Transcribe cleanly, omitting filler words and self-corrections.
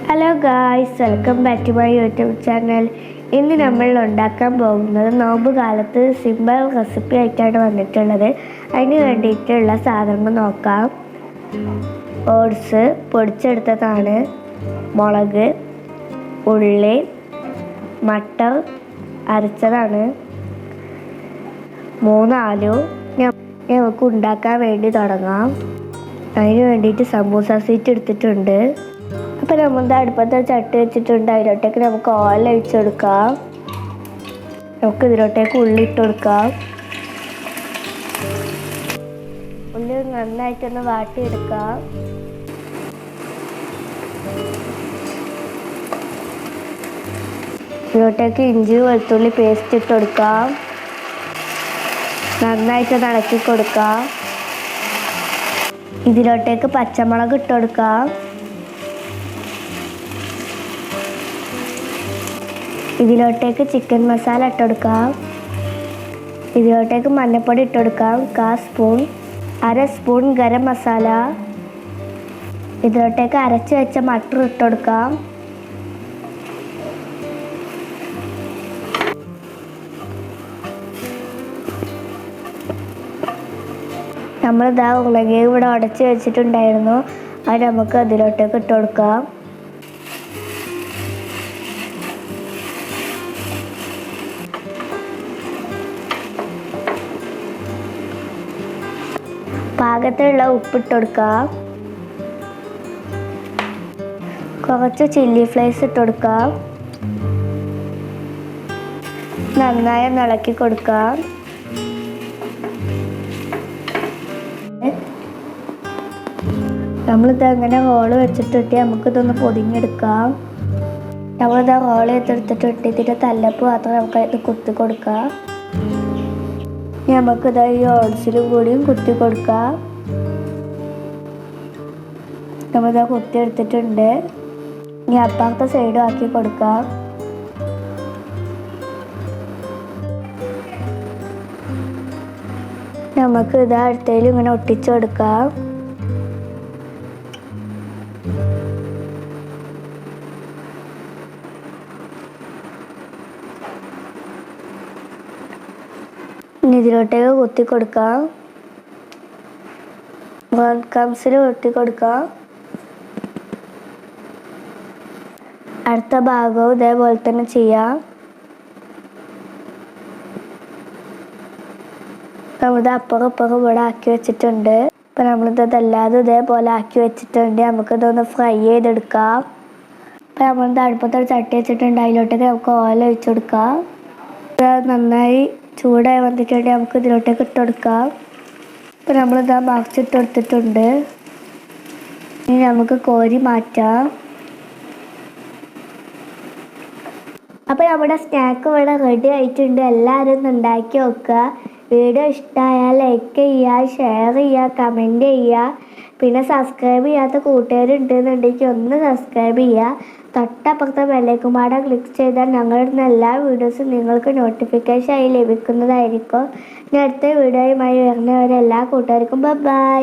Hello guys, welcome back to my YouTube channel. ഇന്ന് നമ്മൾ ഉണ്ടാക്കാൻ പോകുന്നത് നോമ്പ് കാലത്ത് സിമ്പിൾ റെസിപ്പി ആയിട്ടാണ് വന്നിട്ടുള്ളത്. അതിന് വേണ്ടിയിട്ടുള്ള സാധനങ്ങൾ നോക്കാം. ഓട്സ് പൊടിച്ചെടുത്തതാണ്, മുളക്, ഉള്ളി, മട്ടർ അരച്ചതാണ്, 3 ആലു. നമുക്ക് ഉണ്ടാക്കാൻ വേണ്ടി തുടങ്ങാം. അതിന് വേണ്ടിയിട്ട് സമൂസ സീറ്റ് എടുത്തിട്ടുണ്ട്. അപ്പോൾ നമ്മൾ അടുപ്പത്ത് ചട്ടി വെച്ചിട്ടുണ്ട്. അതിലോട്ടേക്ക് നമുക്ക് ഓയിൽ ഒഴിച്ച് കൊടുക്കാം. നമുക്ക് ഇതിലോട്ടേക്ക് ഉള്ളി ഇട്ട് കൊടുക്കാം. ഉള്ളി നന്നായിട്ടൊന്ന് വാട്ടിയെടുക്കാം. ഇതിലോട്ടേക്ക് ഇഞ്ചി വെളുത്തുള്ളി പേസ്റ്റ് ഇട്ട് കൊടുക്കാം. നന്നായിട്ട് ഇളക്കി കൊടുക്കാം. ഇതിലോട്ടേക്ക് പച്ചമുളക് ഇട്ട് കൊടുക്കാം. ഇതിലോട്ടേക്ക് ചിക്കൻ മസാല ഇട്ട് കൊടുക്കാം. ഇതിലോട്ടേക്ക് മഞ്ഞൾപ്പൊടി ഇട്ട് കൊടുക്കാം, 1/4 സ്പൂൺ. 1/2 സ്പൂൺ ഗരം മസാല. ഇതിലോട്ടേക്ക് അരച്ച് വെച്ച മട്ടർ ഇട്ട് കൊടുക്കാം. നമ്മളിതാ ഉരുളക്കിഴങ്ങ് ഇവിടെ ഉടച്ച് വെച്ചിട്ടുണ്ടായിരുന്നു. അത് നമുക്ക് അതിലോട്ടേക്ക് ഇട്ട് കൊടുക്കാം. പാകത്തിലുള്ള ഉപ്പിട്ട് കൊടുക്കാം. കുറച്ച് ചില്ലി ഫ്ലേക്സ് ഇട്ട് കൊടുക്കാം. നന്നായി ഇളക്കി കൊടുക്കാം. നമ്മളിത് അങ്ങനെ റോള് വെച്ചിട്ടിട്ട് നമുക്കിതൊന്ന് പൊതിഞ്ഞെടുക്കാം. നമ്മളിത് റോള് ചെയ്തെടുത്തിട്ട് ഇതിൻ്റെ തല്ലപ്പ് മാത്രം നമുക്കത് കുത്തി കൊടുക്കാം. നമുക്കിത് ഈ ഓട്സിലും കൂടിയും കുത്തി കൊടുക്കാം. നമ്മളിത് കുത്തി എടുത്തിട്ടുണ്ട്. ഇനി അപ്പുറത്തെ സൈഡും ആക്കി കൊടുക്കാം. നമുക്ക് ഇത് അടുത്തതിലും ഇങ്ങനെ ഒട്ടിച്ചു കൊടുക്കാം. ഇതിലോട്ടേക്ക് കുത്തി കൊടുക്കാം. കംസിൽ കുത്തി കൊടുക്കാം. അടുത്ത ഭാഗവും ഇതേപോലെ തന്നെ ചെയ്യാം. നമ്മളിത് അപ്പുറം ഇപ്പുറം ഇവിടെ ആക്കി വെച്ചിട്ടുണ്ട്. ഇപ്പം നമ്മളിതല്ലാതെ ഇതേപോലെ ആക്കി വെച്ചിട്ടുണ്ട്. നമുക്കിതൊന്ന് ഫ്രൈ ചെയ്തെടുക്കാം. ഇപ്പം നമ്മളിത് അടുപ്പത്തൊരു ചട്ടി വെച്ചിട്ടുണ്ട്. അതിലോട്ടേക്ക് നമുക്ക് ഓയിൽ ഒഴിച്ചു കൊടുക്കാം. നന്നായി ചൂടായി വന്നിട്ടുണ്ടെങ്കിൽ നമുക്ക് ഇതിലോട്ടേക്ക് ഇട്ട് കൊടുക്കാം. ഇപ്പം നമ്മളിതാ മറിച്ചിട്ട് കൊടുത്തിട്ടുണ്ട്. ഇനി നമുക്ക് കോരി മാറ്റാം. അപ്പോൾ നമ്മുടെ സ്നാക്ക് ഇവിടെ റെഡി ആയിട്ടുണ്ട്. എല്ലാവരും ഒന്ന് ഉണ്ടാക്കി നോക്കുക. വീഡിയോ ഇഷ്ടമായാൽ ലൈക്ക് ചെയ്യുക, ഷെയർ ചെയ്യുക, കമൻറ്റ് ചെയ്യുക. പിന്നെ സബ്സ്ക്രൈബ് ചെയ്യാത്ത കൂട്ടുകാരുണ്ടെന്നുണ്ടെങ്കിൽ ഒന്ന് സബ്സ്ക്രൈബ് ചെയ്യുക. തൊട്ടപ്പുറത്തെ ബെല്ലൈക്കൺ ക്ലിക്ക് ചെയ്താൽ ഞങ്ങളുടെ എല്ലാ വീഡിയോസും നിങ്ങൾക്ക് നോട്ടിഫിക്കേഷൻ ആയി ലഭിക്കുന്നതായിരിക്കും. ഇനി അടുത്ത വീഡിയോയുമായി വരുന്നവരെല്ലാ കൂട്ടുകാർക്കും ബൈ.